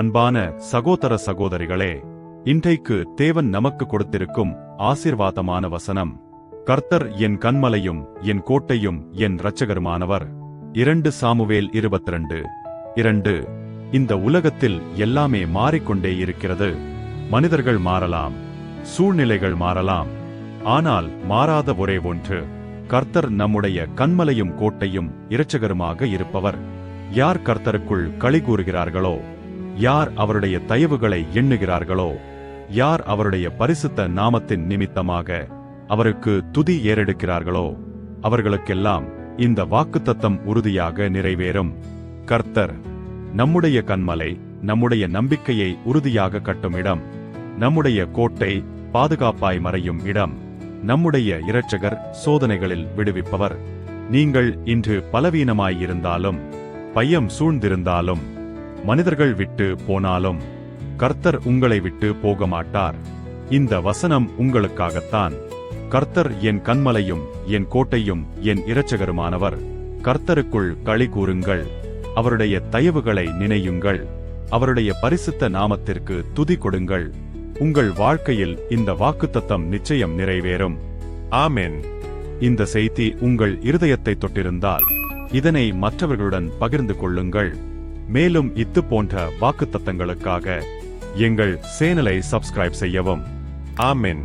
அன்பான சகோதர சகோதரிகளே, இன்றைக்கு தேவன் நமக்கு கொடுத்திருக்கும் ஆசீர்வாதமான வசனம், கர்த்தர் என் கன்மலையும் என் கோட்டையும் என் இரட்சகருமானவர். 2 சாமுவேல் 22:2. இந்த உலகத்தில் எல்லாமே மாறிக்கொண்டே இருக்கிறது. மனிதர்கள் மாறலாம், சூழ்நிலைகள் மாறலாம், ஆனால் மாறாத ஒரே ஒன்று, கர்த்தர் நம்முடைய கன்மலையும் கோட்டையும் இரட்சகருமாக இருப்பவர். யார் கர்த்தருக்குள் களி கூறுகிறார்களோ, யார் அவருடைய தயவுகளை எண்ணுகிறார்களோ, யார் அவருடைய பரிசுத்த நாமத்தின் நிமித்தமாக அவருக்கு துதி ஏறெடுக்கிறார்களோ, அவர்களுக்கெல்லாம் இந்த வாக்குத்தத்தம் உறுதியாக நிறைவேறும். கர்த்தர் நம்முடைய கன்மலை, நம்முடைய நம்பிக்கையை உறுதியாக கட்டும் இடம், நம்முடைய கோட்டை, பாதுகாப்பாய் மறையும் இடம், நம்முடைய இரட்சகர், சோதனைகளில் விடுவிப்பவர். நீங்கள் இன்று பலவீனமாயிருந்தாலும், பயம் சூழ்ந்திருந்தாலும், மனிதர்கள் விட்டு போனாலும், கர்த்தர் உங்களை விட்டு போக மாட்டார். இந்த வசனம் உங்களுக்காகத்தான். கர்த்தர் என் கன்மலையும் என் கோட்டையும் என் இரட்சகருமானவர். கர்த்தருக்குள் களி கூறுங்கள், அவருடைய தயவுகளை நினையுங்கள், அவருடைய பரிசுத்த நாமத்திற்கு துதி கொடுங்கள். உங்கள் வாழ்க்கையில் இந்த வாக்குத்தத்தம் நிச்சயம் நிறைவேறும். ஆமென். இந்த செய்தி உங்கள் இருதயத்தை தொட்டிருந்தால் இதனை மற்றவர்களுடன் பகிர்ந்து கொள்ளுங்கள். மேலும் இது போன்ற வாக்குத்தத்தங்களுக்காக எங்கள் சேனலை சப்ஸ்கிரைப் செய்யவும். ஆமென்.